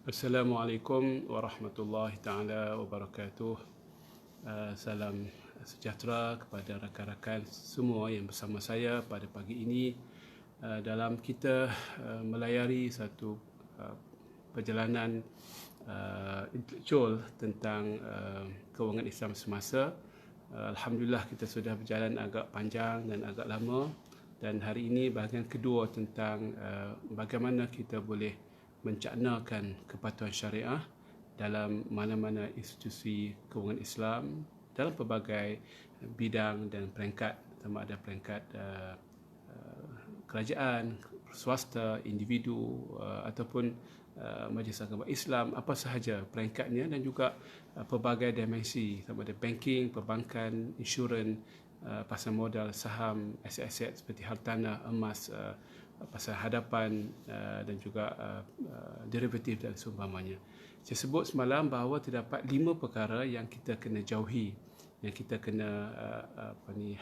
Assalamualaikum warahmatullahi taala wabarakatuh. Salam sejahtera kepada rakan-rakan semua yang bersama saya pada pagi ini dalam kita melayari satu perjalanan intelektual tentang kewangan Islam semasa. Alhamdulillah kita sudah berjalan agak panjang dan agak lama, dan hari ini bahagian kedua tentang bagaimana kita boleh mencaknakan kepatuhan syariah dalam mana-mana institusi kewangan Islam dalam pelbagai bidang dan peringkat, sama ada peringkat kerajaan, swasta, individu ataupun Majlis Agama Islam, apa sahaja peringkatnya, dan juga pelbagai dimensi sama ada banking, perbankan, insurans, pasar modal, saham, aset-aset seperti hartanah, emas, pasar hadapan dan juga derivatif dan seumpamanya. Saya sebut semalam bahawa terdapat 5 perkara yang kita kena jauhi, yang kita kena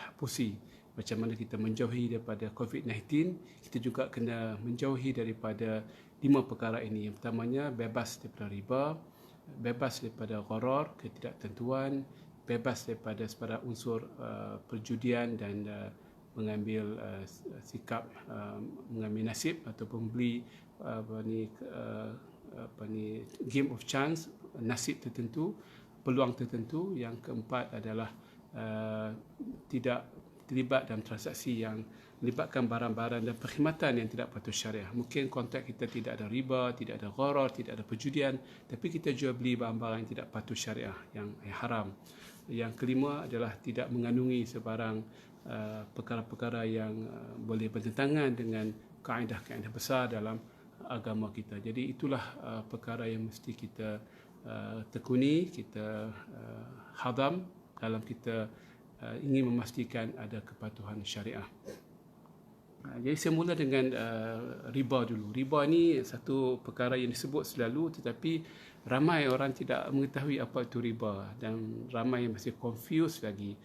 hapusi. Macam mana kita menjauhi daripada COVID-19, kita juga kena menjauhi daripada 5 perkara ini. Yang pertamanya, bebas daripada riba, bebas daripada gharar, ketidaktentuan, bebas daripada sebarang unsur perjudian dan mengambil sikap mengambil nasib ataupun beli game of chance, nasib tertentu, peluang tertentu. Yang keempat adalah tidak terlibat dalam transaksi yang melibatkan barang-barang dan perkhidmatan yang tidak patut syariah. Mungkin kontrak kita tidak ada riba, tidak ada gharar, tidak ada perjudian, tapi kita jual beli barang-barang yang tidak patut syariah, yang haram. Yang kelima adalah tidak mengandungi sebarang perkara-perkara yang boleh bertentangan dengan kaedah-kaedah besar dalam agama kita. Jadi itulah perkara yang mesti kita tekuni, kita hadam dalam kita ingin memastikan ada kepatuhan syariah. Jadi saya mula dengan riba dulu. Riba ni satu perkara yang disebut selalu, tetapi ramai orang tidak mengetahui apa itu riba, dan ramai yang masih confused lagi.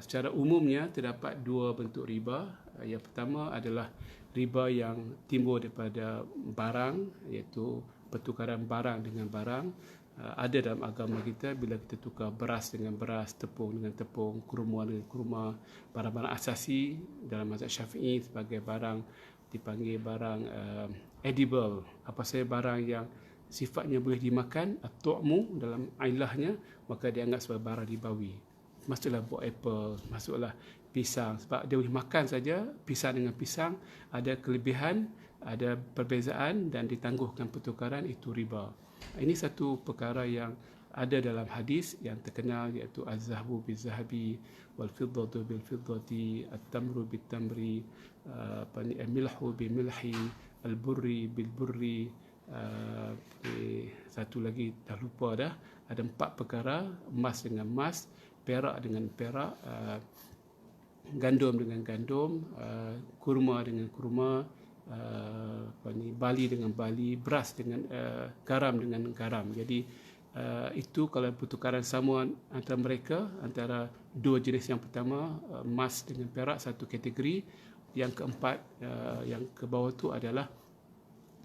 Secara umumnya terdapat 2 bentuk riba. Yang pertama adalah riba yang timbul daripada barang, iaitu pertukaran barang dengan barang. Ada dalam agama kita, bila kita tukar beras dengan beras, tepung dengan tepung, kurma dengan kurma, barang-barang asasi dalam mazhab Syafi'i sebagai barang dipanggil barang edible. Apa sahaja barang yang sifatnya boleh dimakan, at-tu'mu dalam ilahnya, maka dianggap sebagai barang ribawi. Masuklah buah apple, masuklah pisang, sebab dia boleh makan saja. Pisang dengan pisang ada kelebihan, ada perbezaan, dan ditangguhkan pertukaran, itu riba. Ini satu perkara yang ada dalam hadis yang terkenal, iaitu az-zahabu bil-zahabi wal-fiddatu bil-fiddati, at-tamru bil-tamri, al-milhu bil-milhi, al-burri bil-burri. Satu lagi dah lupa dah. Ada 4 perkara: emas dengan emas, perak dengan perak, gandum dengan gandum, kurma dengan kurma, bali dengan bali, beras dengan garam dengan garam. Jadi itu kalau pertukaran sama antara mereka, antara 2 jenis. Yang pertama emas dengan perak, satu kategori. Yang keempat, yang ke bawah tu adalah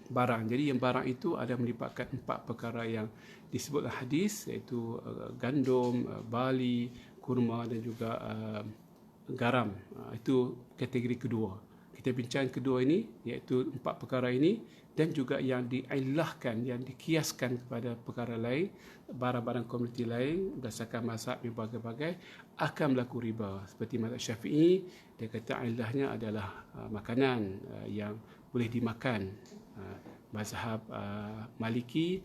barang. Jadi yang barang itu ada melibatkan 4 perkara yang disebutlah hadis, iaitu gandum, bali, kurma dan juga garam. Itu kategori kedua. Kita bincang kedua ini, iaitu 4 perkara ini, dan juga yang diilahkan, yang dikiaskan kepada perkara lain, barang-barang komuniti lain berdasarkan mazhab yang berbagai-bagai, akan berlaku riba. Seperti mazhab Syafi'i, dia kata ilahnya adalah makanan yang boleh dimakan. Mazhab Maliki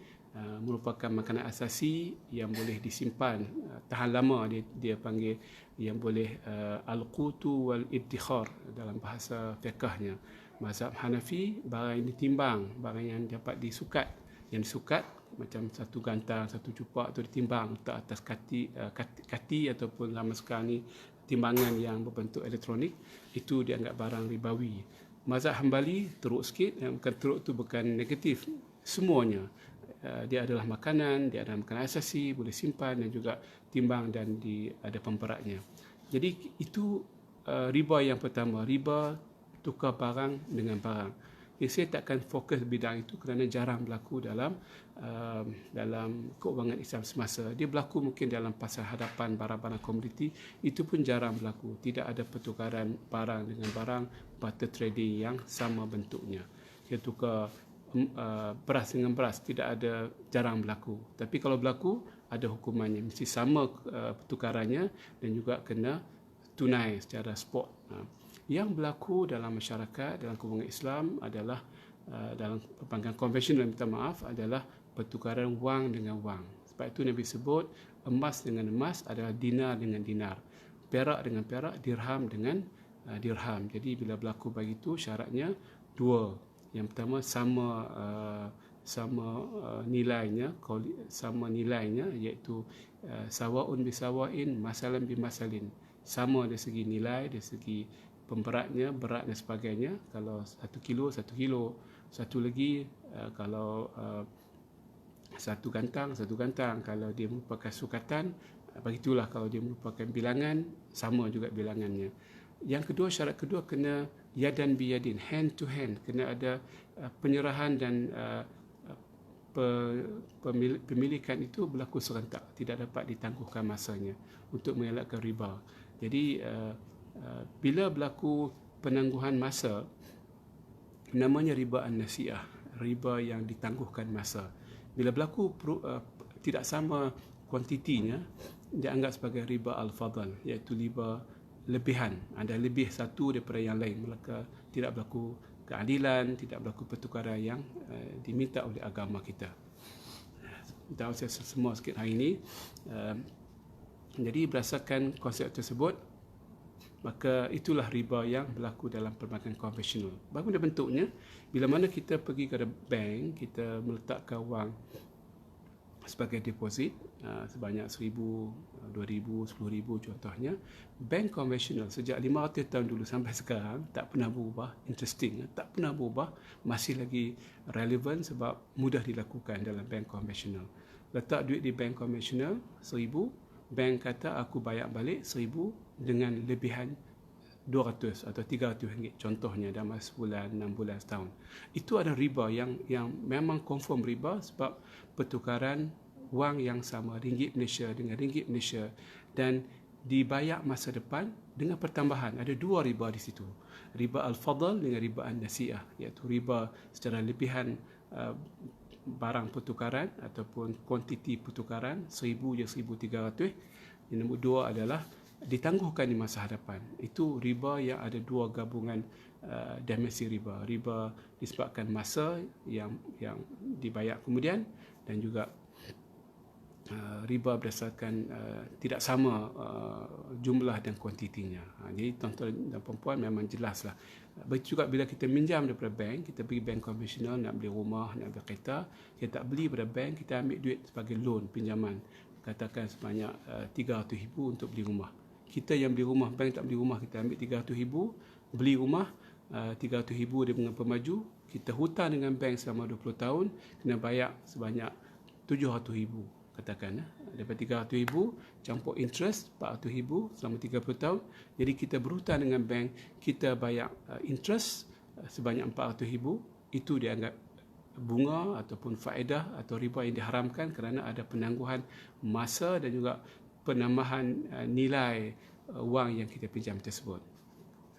merupakan makanan asasi yang boleh disimpan tahan lama, dia panggil yang boleh al-qutu wal-iddikhar dalam bahasa fiqahnya. Mazhab Hanafi, barang yang ditimbang, barang yang dapat disukat, yang disukat macam satu gantang, satu cupak itu ditimbang letak atas kati ataupun lama sekarang ni timbangan yang berbentuk elektronik, itu dianggap barang ribawi. Mazhab Hambali teruk sikit, bukan teruk tu bukan negatif, semuanya dia adalah makanan, dia adalah makanan asasi, boleh simpan dan juga timbang, dan ada pemberatnya. Jadi itu riba yang pertama, riba tukar barang dengan barang. saya takkan fokus bidang itu kerana jarang berlaku dalam keuangan Islam semasa. Dia berlaku mungkin dalam pasar hadapan barang-barang komoditi, itu pun jarang berlaku. Tidak ada pertukaran barang dengan barang, barter trading yang sama bentuknya. Dia tukar beras dengan beras, tidak ada, jarang berlaku. Tapi kalau berlaku, ada hukumannya, mesti sama pertukarannya dan juga kena tunai secara spot. Yang berlaku dalam masyarakat, dalam keuangan Islam adalah dalam perbankan konvensional, minta maaf, adalah pertukaran wang dengan wang. Sebab itu Nabi sebut emas dengan emas adalah dinar dengan dinar, perak dengan perak, dirham dengan dirham. Jadi bila berlaku begitu, syaratnya dua. Yang pertama sama nilainya, iaitu sawaun bisawain, masalan bimasalin. Sama dari segi nilai, dari segi pemberatnya, berat dan sebagainya. Kalau 1 kilo, 1 kilo. Satu lagi, kalau satu gantang. Kalau dia merupakan sukatan, begitulah. Kalau dia merupakan bilangan, sama juga bilangannya. Yang kedua, syarat kedua, kena yadan biyadin, hand to hand. Kena ada penyerahan dan pemilikan itu berlaku serentak, tidak dapat ditangguhkan masanya untuk mengelakkan riba. Jadi bila berlaku penangguhan masa, namanya riba an-nasi'ah, riba yang ditangguhkan masa. Bila berlaku tidak sama kuantitinya, dianggap sebagai riba al-fadl, iaitu riba lebihan. Ada lebih satu daripada yang lain, maka tidak berlaku keadilan, tidak berlaku pertukaran yang diminta oleh agama kita. Dah saya semua sikit hari ini. Jadi berdasarkan konsep tersebut, maka itulah riba yang berlaku dalam perbankan konvensional. Bagaimana bentuknya? Bila mana kita pergi ke bank, kita meletakkan wang sebagai deposit sebanyak 1,000, 2,000, 10,000 contohnya. Bank konvensional sejak 500 tahun dulu sampai sekarang tak pernah berubah. Interesting, tak pernah berubah, masih lagi relevan sebab mudah dilakukan dalam bank konvensional. Letak duit di bank konvensional 1,000, bank kata aku bayar balik 1,000 dengan lebihan 200 atau 300 ringgit contohnya dalam sebulan, 6 bulan, setahun. Itu ada riba yang memang confirm riba sebab pertukaran wang yang sama, ringgit Malaysia dengan ringgit Malaysia, dan dibayar masa depan dengan pertambahan. Ada dua riba di situ. Riba al-fadl dengan riba an-nasi'ah, iaitu riba secara lebihan barang pertukaran ataupun kuantiti pertukaran 1,000 je 1,300. Yang nombor dua adalah ditangguhkan di masa hadapan. Itu riba yang ada dua gabungan dimensi riba. Riba disebabkan masa yang dibayar kemudian, dan juga riba berdasarkan tidak sama jumlah dan kuantitinya. Jadi tuan-tuan dan puan-puan memang jelaslah. Begitu juga bila kita minjam daripada bank, kita pergi bank konvensional nak beli rumah, nak beli kereta, kita tak beli daripada bank, kita ambil duit sebagai loan, pinjaman. Katakan sebanyak 300,000 untuk beli rumah. Kita yang beli rumah, bank tak beli rumah, kita ambil 300,000, beli rumah 300,000 dia dengan pemaju, kita hutang dengan bank selama 20 tahun, kena bayar sebanyak 700,000. Katakan daripada 300,000 campur interest 400,000 selama 30 tahun. Jadi kita berhutang dengan bank, kita bayar interest sebanyak 400,000. Itu dianggap bunga ataupun faedah atau riba yang diharamkan kerana ada penangguhan masa dan juga penambahan nilai wang yang kita pinjam tersebut.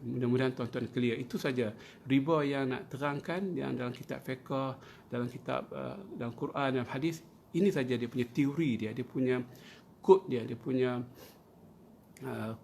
Mudah-mudahan tuan-tuan clear. Itu saja riba yang nak terangkan yang dalam kitab fiqh, dalam kitab dalam Quran dan hadis. Ini saja dia punya teori dia punya kod dia punya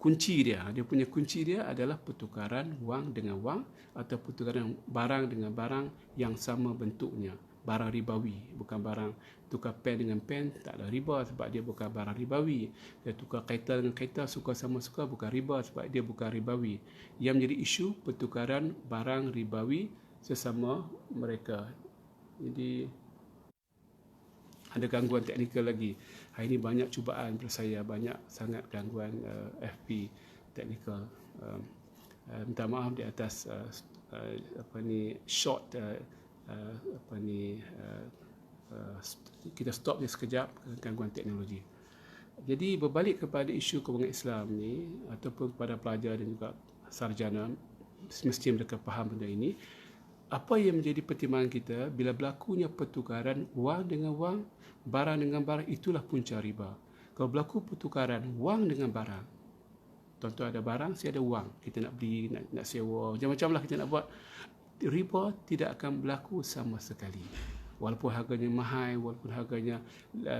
kunci dia. Dia punya kunci dia adalah pertukaran wang dengan wang atau pertukaran barang dengan barang yang sama bentuknya. Barang ribawi, bukan barang tukar pen dengan pen, tak ada riba sebab dia bukan barang ribawi. Dia tukar kereta dengan kereta, suka sama suka, bukan riba sebab dia bukan ribawi. Yang menjadi isu pertukaran barang ribawi sesama mereka. Jadi ada gangguan teknikal lagi. Hari ini banyak cubaan pada saya, banyak sangat gangguan FP teknikal. Minta maaf di atas short kita stop dia sekejap gangguan teknologi. Jadi berbalik kepada isu keuangan Islam ni ataupun kepada pelajar dan juga sarjana, semestinya mereka faham benda ini. apa yang menjadi pertimbangan kita bila berlakunya pertukaran wang dengan wang, barang dengan barang, itulah punca riba. Kalau berlaku pertukaran wang dengan barang, contoh ada barang, saya ada wang, kita nak beli, nak sewa, macam-macam lah kita nak buat, riba tidak akan berlaku sama sekali. Walaupun harganya mahal, walaupun harganya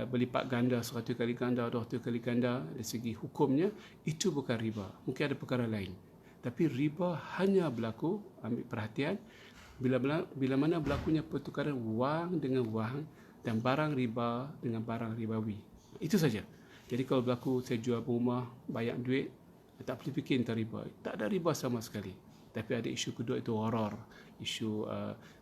berlipat ganda, 100 kali ganda, 200 kali ganda, dari segi hukumnya, itu bukan riba. Mungkin ada perkara lain. Tapi riba hanya berlaku, ambil perhatian, bila mana berlakunya pertukaran wang dengan wang dan barang riba dengan barang ribawi. Itu saja. Jadi kalau berlaku saya jual rumah, bayar duit, tak perlu fikir tentang riba. Tak ada riba sama sekali. Tapi ada isu kedua, itu gharar, isu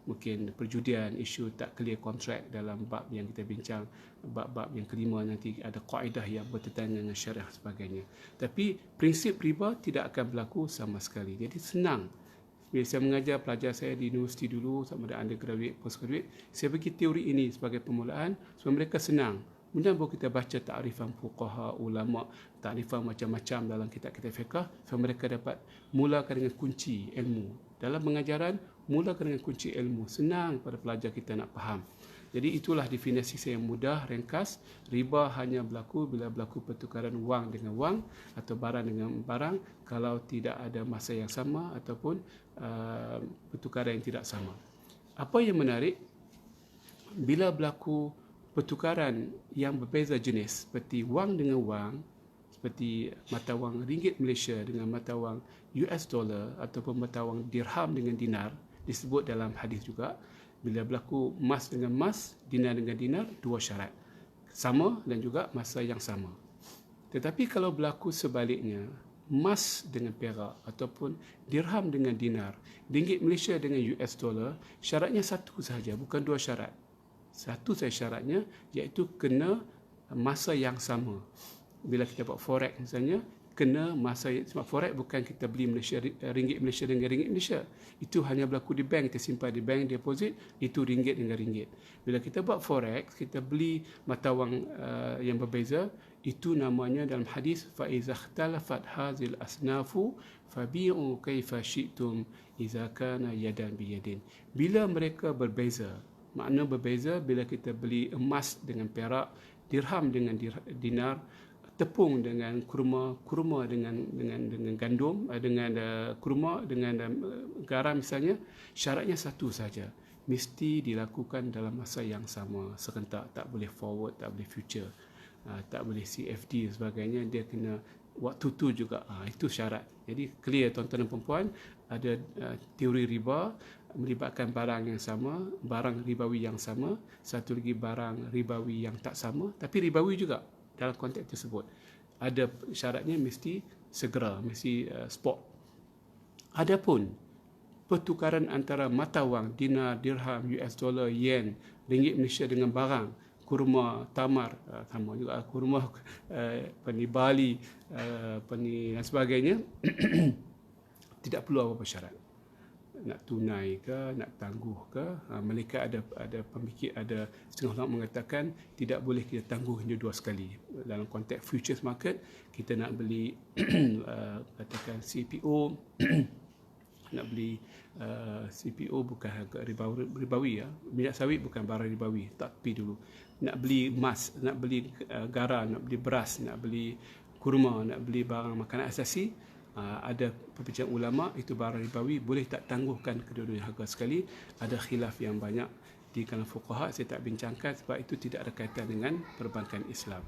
mungkin perjudian, isu tak clear kontrak dalam bab yang kita bincang, bab yang kelima nanti ada kaedah yang bertentangan dengan syariah sebagainya. Tapi prinsip riba tidak akan berlaku sama sekali. Jadi senang. Bila saya mengajar pelajar saya di universiti dulu, sama ada undergraduate, postgraduate, saya bagi teori ini sebagai permulaan supaya mereka senang. Kemudian baru kita baca ta'rifan fuqaha, ulama, ta'rifan macam-macam dalam kitab-kitab fiqh, supaya mereka dapat mulakan dengan kunci ilmu. Dalam pengajaran, mulakan dengan kunci ilmu. Senang pada pelajar kita nak faham. Jadi itulah definisi saya yang mudah, ringkas. Riba hanya berlaku bila berlaku pertukaran wang dengan wang atau barang dengan barang kalau tidak ada masa yang sama ataupun pertukaran yang tidak sama. Apa yang menarik, bila berlaku pertukaran yang berbeza jenis seperti wang dengan wang, seperti mata wang ringgit Malaysia dengan mata wang US dollar ataupun mata wang dirham dengan dinar, disebut dalam hadis juga, bila berlaku emas dengan emas, dinar dengan dinar, dua syarat. Sama dan juga masa yang sama. Tetapi kalau berlaku sebaliknya, emas dengan perak ataupun dirham dengan dinar, ringgit Malaysia dengan US dollar, syaratnya satu sahaja, bukan dua syarat. Satu saja syaratnya, iaitu kena masa yang sama. Bila kita buat forex misalnya, kena masa, sebab forex bukan kita beli Malaysia, ringgit Malaysia dengan ringgit Malaysia. Itu hanya berlaku di bank, kita simpan di bank, deposit, itu ringgit dengan ringgit. Bila kita buat forex, kita beli mata wang yang berbeza, itu namanya dalam hadis, فَإِذَا اخْتَلَفَتْ هَذِهِ الْأَصْنَافُ فَبِيعُوا كَيْفَ شِئْتُمْ إِذَا كَانَ يَدًا بِيَدٍ. Bila mereka berbeza, makna berbeza bila kita beli emas dengan perak, dirham dengan dinar, tepung dengan kurma, kurma dengan gandum, dengan kurma dengan garam misalnya, syaratnya satu saja, mesti dilakukan dalam masa yang sama, serentak, tak boleh forward, tak boleh future, tak boleh CFD dan sebagainya, dia kena waktu tu juga. Itu syarat. Jadi clear tuan-tuan dan puan-puan, ada teori riba melibatkan barang yang sama, barang ribawi yang sama, satu lagi barang ribawi yang tak sama, tapi ribawi juga dalam konteks tersebut. Ada syaratnya mesti segera, mesti spot. Adapun pertukaran antara mata wang, dinar, dirham, US dollar, yen, ringgit Malaysia dengan barang, kurma, tamar, sama juga kurma, Bali, dan sebagainya, tidak perlu apa-apa syarat. Nak tunai ke, nak tangguh ke, mereka ada pemikir, ada setengah ulama mengatakan tidak boleh kita tangguh hingga dua sekali. Dalam konteks futures market, kita nak beli katakan CPO, nak beli CPO bukan harga ribawi, ya. Minyak sawit bukan barang ribawi, tak pi dulu. Nak beli emas, nak beli garam, nak beli beras, nak beli kurma, nak beli barang makanan asasi, ada perbincangan ulama, itu barang ribawi, boleh tak tangguhkan kedua-duanya harga sekali. Ada khilaf yang banyak di kalangan fuqaha, saya tak bincangkan sebab itu tidak ada kaitan dengan perbankan Islam.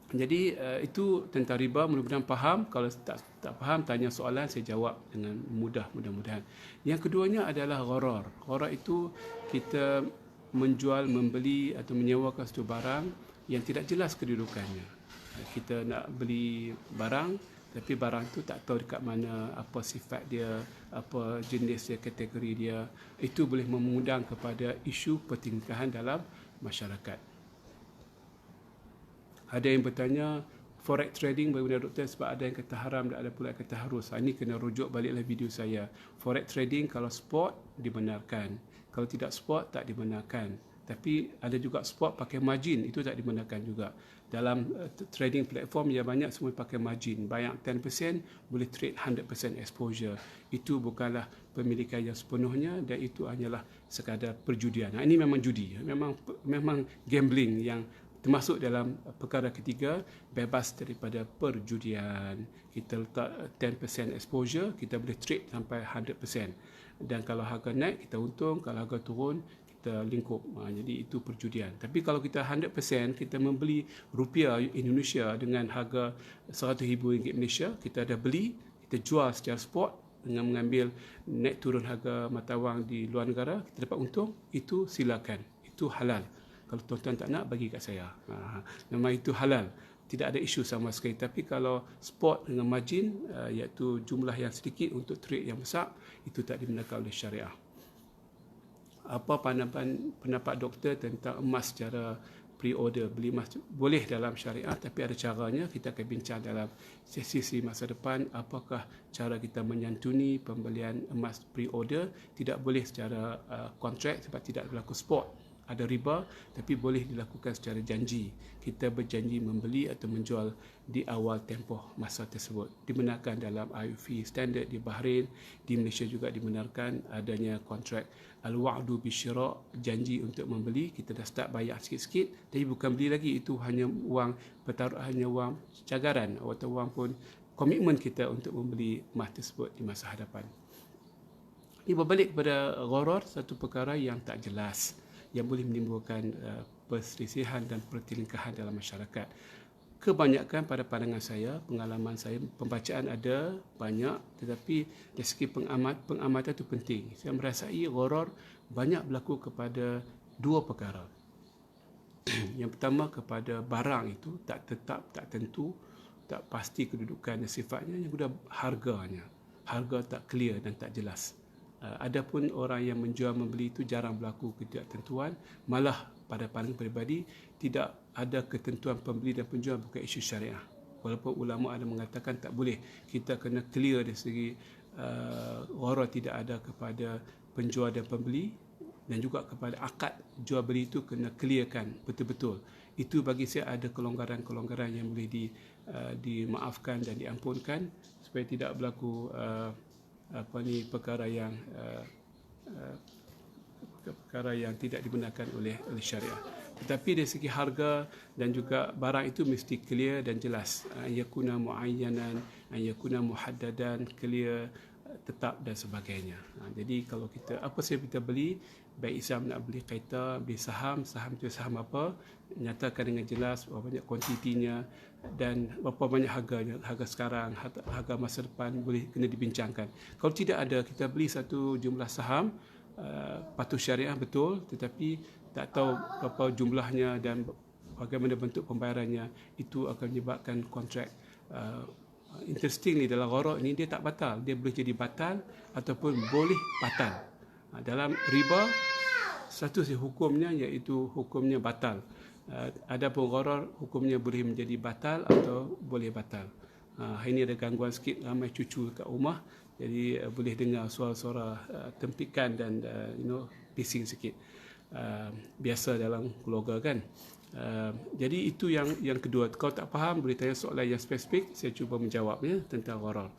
Jadi itu tentang riba, mudah-mudahan faham. Kalau tak faham, tanya soalan, saya jawab dengan mudah, mudah-mudahan. Yang keduanya adalah gharar. Gharar itu kita menjual, membeli atau menyewakan satu barang yang tidak jelas kedudukannya. Kita nak beli barang, tapi barang itu tak tahu dekat mana, apa sifat dia, apa jenis dia, kategori dia. Itu boleh mengundang kepada isu pertingkahan dalam masyarakat. Ada yang bertanya, forex trading bagaimana doktor, sebab ada yang kata haram dan ada pula yang kata harus. Ini kena rujuk baliklah video saya. Forex trading kalau spot dibenarkan, kalau tidak spot tak dibenarkan. Tapi ada juga sport pakai margin, itu tak dibenarkan juga. Dalam trading platform yang banyak semua pakai margin. Bayar 10% boleh trade 100% exposure. Itu bukanlah pemilikan yang sepenuhnya dan itu hanyalah sekadar perjudian. Ini memang judi. Memang gambling yang termasuk dalam perkara ketiga, bebas daripada perjudian. Kita letak 10% exposure, kita boleh trade sampai 100%. Dan kalau harga naik, kita untung. Kalau harga turun, kita lingkup. Jadi itu perjudian. Tapi kalau kita 100%, kita membeli rupiah Indonesia dengan harga RM100,000 Malaysia, kita dah beli, kita jual secara spot dengan mengambil naik turun harga mata wang di luar negara, kita dapat untung, itu silakan. Itu halal. Kalau tuan-tuan tak nak, bagi kat saya. Memang itu halal. Tidak ada isu sama sekali. Tapi kalau spot dengan margin, iaitu jumlah yang sedikit untuk trade yang besar, itu tak dibenarkan oleh syariah. Apa pendapat doktor tentang emas secara pre-order? Beli emas boleh dalam syariah, tapi ada caranya. Kita akan bincang dalam sesi masa depan. Apakah cara kita menyantuni pembelian emas pre-order? Tidak boleh secara kontrak sebab tidak berlaku spot. Ada riba, tapi boleh dilakukan secara janji. Kita berjanji membeli atau menjual di awal tempoh masa tersebut. Dibenarkan dalam IUV standard di Bahrain, di Malaysia juga dibenarkan adanya kontrak al-wa'du bisyira', janji untuk membeli. Kita dah start bayar sikit-sikit, tapi bukan beli lagi, itu hanya wang pertaruhan, hanya wang cagaran atau wang pun komitmen kita untuk membeli emas tersebut di masa hadapan. Ini berbalik kepada gharar, satu perkara yang tak jelas, yang boleh menimbulkan perselisihan dan pertelingkahan dalam masyarakat. Kebanyakan pada pandangan saya, pengalaman saya, pembacaan ada banyak, tetapi dari segi pengamatan itu penting. Saya merasai gharar banyak berlaku kepada dua perkara. Yang pertama, kepada barang itu tak tetap, tak tentu, tak pasti kedudukan dan sifatnya. Yang kedua, harganya. Harga tak clear dan tak jelas. Adapun orang yang menjual membeli itu jarang berlaku ketidaktentuan, malah pada pandangan peribadi tidak ada ketentuan pembeli dan penjual bukan isu syariah. Walaupun ulama ada mengatakan tak boleh, kita kena clear dari segi gharar tidak ada kepada penjual dan pembeli, dan juga kepada akad jual beli itu kena clearkan betul-betul. Itu bagi saya ada kelonggaran-kelonggaran yang boleh dimaafkan dan diampunkan supaya tidak berlaku perkara yang tidak dibenarkan oleh syariah. Tetapi dari segi harga dan juga barang itu mesti clear dan jelas. Yakuna muayyanan, yakuna muhaddadan, clear, tetap dan sebagainya. Jadi kalau apa saja kita beli, baik Islam nak beli kereta, beli saham itu saham apa, nyatakan dengan jelas berapa banyak kuantitinya dan berapa banyak harganya, harga sekarang, harga masa depan boleh kena dibincangkan. Kalau tidak ada, kita beli satu jumlah saham, patuh syariah betul, tetapi tak tahu berapa jumlahnya dan bagaimana bentuk pembayarannya, itu akan menyebabkan kontrak. Interestingly, dalam gharar ini dia tak batal, dia boleh jadi batal ataupun boleh batal. Dalam riba, satu hukumnya iaitu hukumnya batal. Adapun gharar, hukumnya boleh menjadi batal atau boleh batal. Hari ini ada gangguan sikit, ramai cucu kat rumah, jadi boleh dengar suara-suara tempikan dan bising sikit. Biasa dalam keluarga kan. Jadi itu yang kedua. Kalau tak faham, boleh tanya soalan yang spesifik, saya cuba menjawabnya tentang gharar.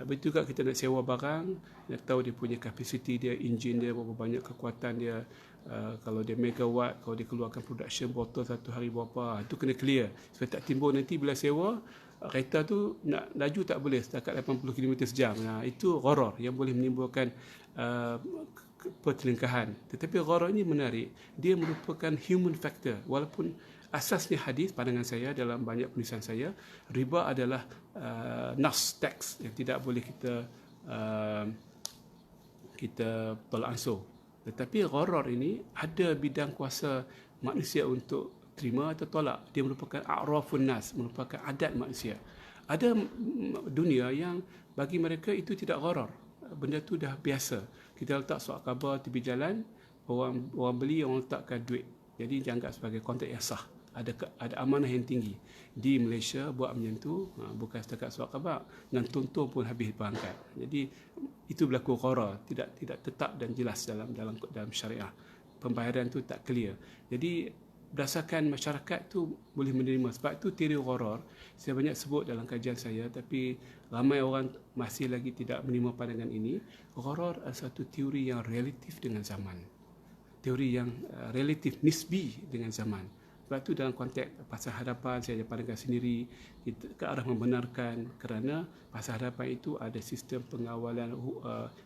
Betul juga kita nak sewa barang, nak tahu dia punya kapasiti dia, enjin dia, berapa banyak kekuatan dia, kalau dia megawatt, kalau dia keluarkan production botol satu hari berapa, itu kena clear supaya tak timbul nanti bila sewa kereta tu nak laju tak boleh setakat 80 km sejam. Itu gharar yang boleh menimbulkan pertelingkahan. Tetapi gharar ini menarik, dia merupakan human factor. Walaupun asasnya hadis, pandangan saya dalam banyak penulisan saya, riba adalah nas, tax yang tidak boleh kita tolak ansur. Tetapi gharar ini ada bidang kuasa manusia untuk terima atau tolak. Dia merupakan a'rafun nas, merupakan adat manusia. Ada dunia yang bagi mereka itu tidak gharar. Benda tu dah biasa. Kita letak surat khabar tepi jalan, orang beli, orang letakkan duit. Jadi dianggap sebagai kontrak yang sah. Ada amanah yang tinggi. Di Malaysia buat macam tu, bukan setakat surat khabar, dengan tonton pun habis berangkat. Jadi itu berlaku gharar, tidak tetap dan jelas dalam syariah. pembayaran tu tak clear. Jadi berdasarkan masyarakat tu boleh menerima. Sebab tu teori gharar saya banyak sebut dalam kajian saya, tapi ramai orang masih lagi tidak menerima pandangan ini. Gharar adalah satu teori yang relatif dengan zaman, teori yang relatif nisbi dengan zaman. Sebab tu dalam konteks pasal hadapan saya ada pandangan sendiri, kita ke arah membenarkan, kerana pasal hadapan itu ada sistem pengawalan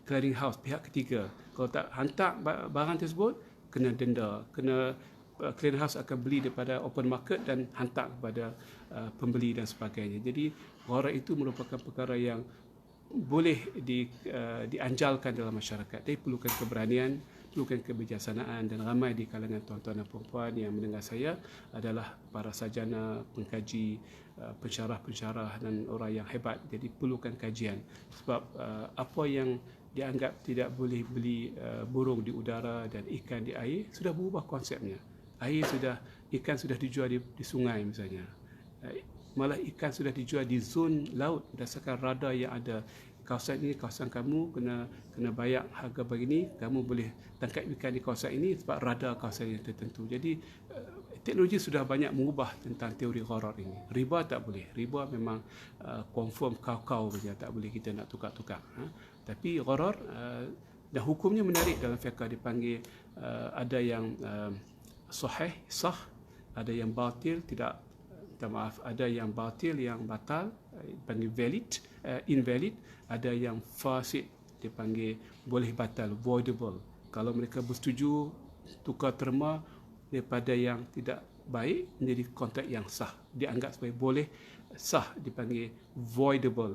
clearing house pihak ketiga. Kalau tak hantar barang tersebut, kena denda, kena clearing house akan beli daripada open market dan hantar kepada pembeli dan sebagainya. Jadi gharar itu merupakan perkara yang boleh dianjalkan dalam masyarakat, tapi perlukan keberanian, perlukan kebijaksanaan, dan ramai di kalangan tuan-tuan dan puan-puan yang mendengar saya adalah para sarjana, pengkaji, pensyarah-pensyarah dan orang yang hebat. Jadi perlukan kajian, sebab apa yang dianggap tidak boleh beli burung di udara dan ikan di air sudah berubah konsepnya. Ikan sudah dijual di sungai misalnya, malah ikan sudah dijual di zon laut berdasarkan radar yang ada. Kawasan ini kawasan kamu, kena bayar harga begini, kamu boleh tangkap ikan di kawasan ini sebab radar kawasan yang tertentu. Jadi teknologi sudah banyak mengubah tentang teori gharar ini. Riba tak boleh, riba memang confirm kau saja, tak boleh kita nak tukar-tukar. Tapi gharar dan hukumnya menarik dalam fiqh, dipanggil ada yang sahih, sah, ada yang batil, ada yang batil, yang batal, dipanggil valid, invalid, ada yang fasid, dipanggil boleh batal, voidable. Kalau mereka bersetuju tukar terma daripada yang tidak baik menjadi kontrak yang sah, dianggap sebagai boleh sah, dipanggil voidable,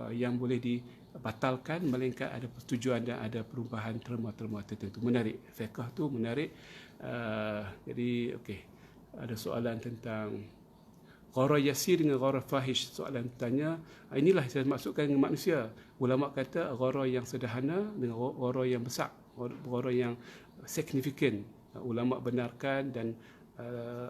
yang boleh dibatalkan melainkan ada persetujuan dan ada perubahan terma-terma tertentu. Menarik, fiqh tu menarik. Jadi okey, ada soalan tentang gharar yasir dengan gharar fahish. Soalan tanya, inilah saya maksudkan dengan manusia. Ulama kata gharar yang sederhana dengan gharar yang besar, gharar yang signifikan. Ulama benarkan dan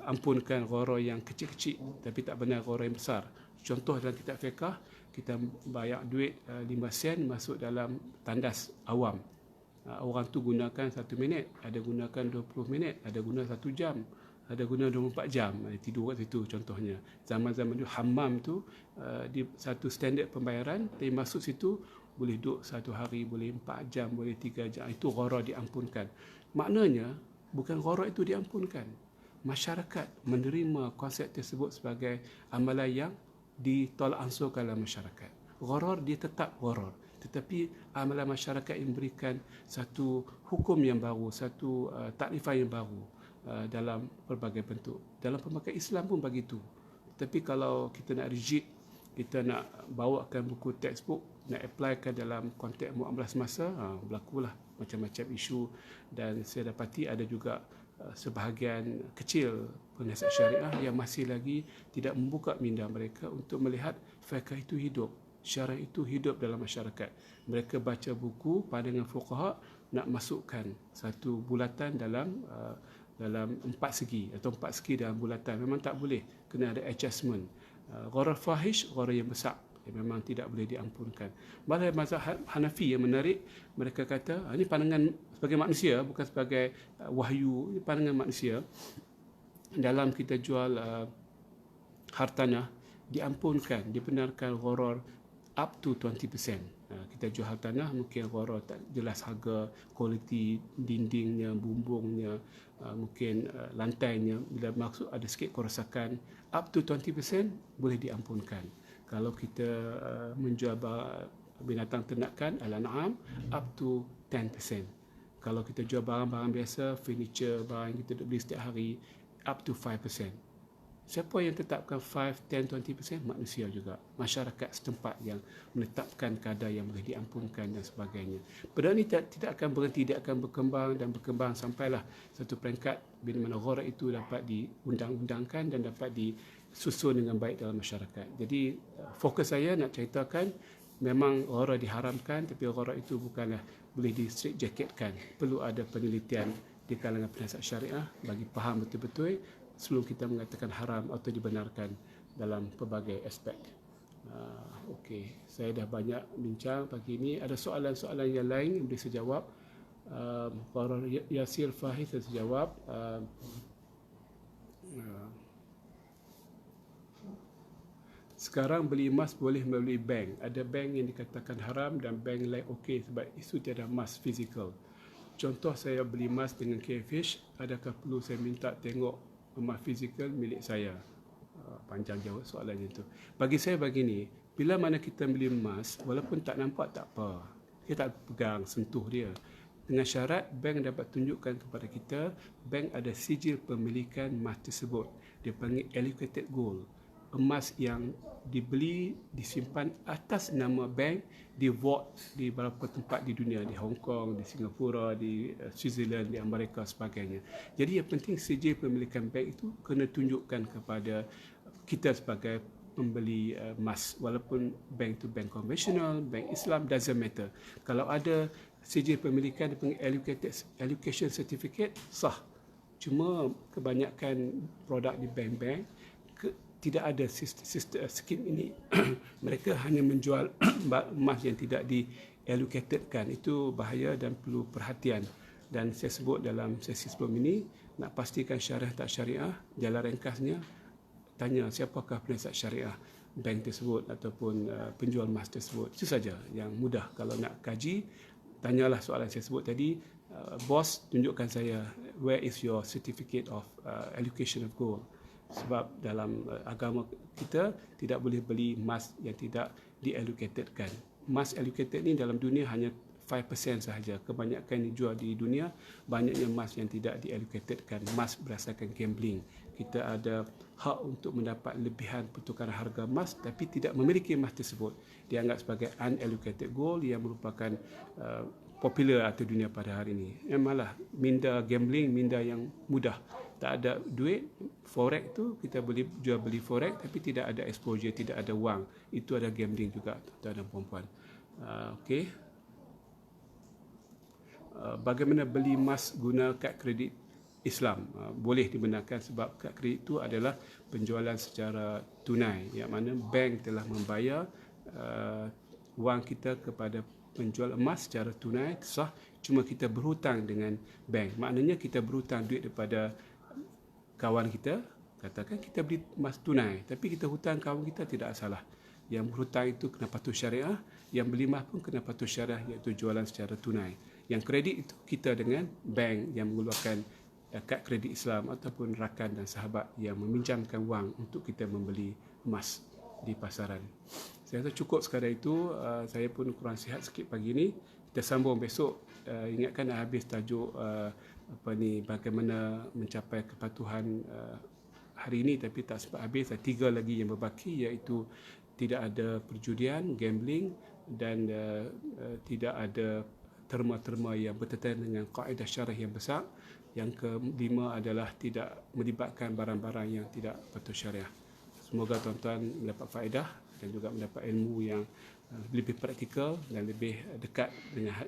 ampunkan gharar yang kecil-kecil, tapi tak benar gharar yang besar. Contoh dalam kitab fiqh, kita bayar duit 5 sen masuk dalam tandas awam. Orang tu gunakan 1 minit, ada gunakan 20 minit, ada guna 1 jam, ada guna 24 jam, tidur kat situ contohnya. Zaman-zaman dulu hammam tu di satu standard pembayaran, tapi masuk situ boleh duduk 1 hari, boleh 4 jam, boleh 3 jam. Itu gharar diampunkan. Maknanya bukan gharar itu diampunkan, masyarakat menerima konsep tersebut sebagai amalan yang ditolak ansurkan dalam masyarakat. Gharar dia tetap gharar, tetapi amalan masyarakat yang memberikan satu hukum yang baru, satu takrifan yang baru dalam pelbagai bentuk. Dalam pelbagai Islam pun begitu. Tapi kalau kita nak rigid, kita nak bawakan buku textbook, nak applykan dalam konteks muamalah semasa, berlakulah macam-macam isu. Dan saya dapati ada juga sebahagian kecil penasihat syariah yang masih lagi tidak membuka minda mereka untuk melihat fiqh itu hidup, syariah itu hidup dalam masyarakat. Mereka baca buku pandangan fuqaha, nak masukkan satu bulatan dalam 4 segi atau 4 segi dalam bulatan. Memang tak boleh, kena ada adjustment. Gharar fahish, gharar yang besar, yang memang tidak boleh diampunkan. Malah mazhab Hanafi yang menarik, mereka kata ini pandangan sebagai manusia, bukan sebagai wahyu, ini pandangan manusia. Dalam kita jual hartanah, diampunkan, dibenarkan gharar up to 20%. Kita jual hartanah, mungkin gharar tak jelas harga, kualiti dindingnya, bumbungnya, mungkin lantainya, bila maksud ada sikit kerosakan, up to 20% boleh diampunkan. Kalau kita menjual binatang ternakan, al-an'am, up to 10%. Kalau kita jual barang-barang biasa, furniture, barang yang kita beli setiap hari, up to 5%. Siapa yang tetapkan 5, 10, 20%? Manusia juga. Masyarakat setempat yang menetapkan kadar yang boleh diampunkan dan sebagainya. Benda ini tidak akan berhenti, dia akan berkembang dan berkembang sampailah satu peringkat bila mana gharar itu dapat diundang-undangkan dan dapat disusun dengan baik dalam masyarakat. Jadi fokus saya nak ceritakan, memang gharar diharamkan, tapi gharar itu bukanlah boleh di straight jacketkan. Perlu ada penelitian di kalangan penasihat syariah bagi faham betul-betul sebelum kita mengatakan haram atau dibenarkan dalam pelbagai aspek. Okey, saya dah banyak bincang pagi ini. Ada soalan-soalan yang lain yang boleh saya jawab. Para Yasir Fahid saya jawab. Sekarang beli emas boleh melalui bank. Ada bank yang dikatakan haram dan bank lain okey sebab isu tiada emas fizikal. Contoh saya beli emas dengan KFH, adakah perlu saya minta tengok emas fizikal milik saya? Panjang jawab soalan itu. Bagi saya begini, bila mana kita beli emas, walaupun tak nampak tak apa. Kita tak pegang, sentuh dia. Dengan syarat bank dapat tunjukkan kepada kita, bank ada sijil pemilikan emas tersebut. Dia panggil allocated gold. Emas yang dibeli, disimpan atas nama bank di vault di beberapa tempat di dunia, di Hong Kong, di Singapura, di Switzerland, di Amerika sebagainya. Jadi yang penting sijil pemilikan bank itu kena tunjukkan kepada kita sebagai pembeli emas, walaupun bank itu bank konvensional, bank Islam, doesn't matter. Kalau ada sijil pemilikan dipanggil allocation certificate, sah. Cuma kebanyakan produk di bank-bank tidak ada sistem skim ini. Mereka hanya menjual emas yang tidak di-allocatedkan. Itu bahaya dan perlu perhatian. Dan saya sebut dalam sesi sebelum ini, nak pastikan syariah tak syariah, jalan ringkasnya, tanya siapakah penasihat syariah bank tersebut ataupun penjual emas tersebut. Itu saja yang mudah. Kalau nak kaji, tanyalah soalan saya sebut tadi, bos tunjukkan saya, where is your certificate of allocation of gold? Sebab dalam agama kita tidak boleh beli emas yang tidak diallocatedkan. Emas allocated ni dalam dunia hanya 5% sahaja. Kebanyakan dijual di dunia, banyaknya emas yang tidak diallocatedkan. Emas berdasarkan gambling. Kita ada hak untuk mendapat lebihan pertukaran harga emas tapi tidak memiliki emas tersebut. Dianggap sebagai unallocated gold yang merupakan popular atau dunia pada hari ini. Malah minda gambling, minda yang mudah. Tak ada duit, forex tu kita boleh jual beli forex tapi tidak ada exposure, tidak ada wang. Itu ada gambling juga, tuan dan puan-puan. Okey. Bagaimana beli emas guna kad kredit Islam? Boleh dibenarkan sebab kad kredit itu adalah penjualan secara tunai, yang mana bank telah membayar wang kita kepada penjual emas secara tunai, sah. Cuma kita berhutang dengan bank. Maknanya kita berhutang duit daripada kawan kita, katakan kita beli emas tunai, tapi kita hutang kawan kita, tidak salah. Yang berhutang itu kena patuh syariah, yang beli emas pun kena patuh syariah, iaitu jualan secara tunai. Yang kredit itu kita dengan bank yang mengeluarkan kad kredit Islam ataupun rakan dan sahabat yang meminjamkan wang untuk kita membeli emas di pasaran. Saya rasa cukup sekadar itu. Saya pun kurang sihat sikit pagi ini. Kita sambung besok. Ingatkan habis tajuk bagaimana mencapai kepatuhan hari ini, tapi tak sempat habis. 3 lagi yang berbaki, iaitu tidak ada perjudian, gambling dan tidak ada terma-terma yang bertentangan dengan kaedah syarah yang besar. Yang kelima adalah tidak melibatkan barang-barang yang tidak patut syariah. Semoga tuan-tuan mendapat faedah dan juga mendapat ilmu yang lebih praktikal dan lebih dekat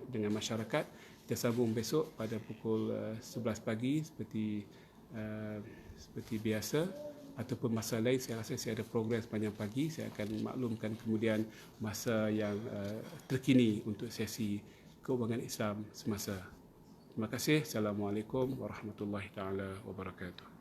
dengan masyarakat. Kita sambung besok pada pukul 11 pagi seperti biasa, ataupun masa lain. Saya rasa saya ada program sepanjang pagi. Saya akan maklumkan kemudian masa yang terkini untuk sesi keuangan Islam semasa. Terima kasih. Assalamualaikum warahmatullahi taala wabarakatuh.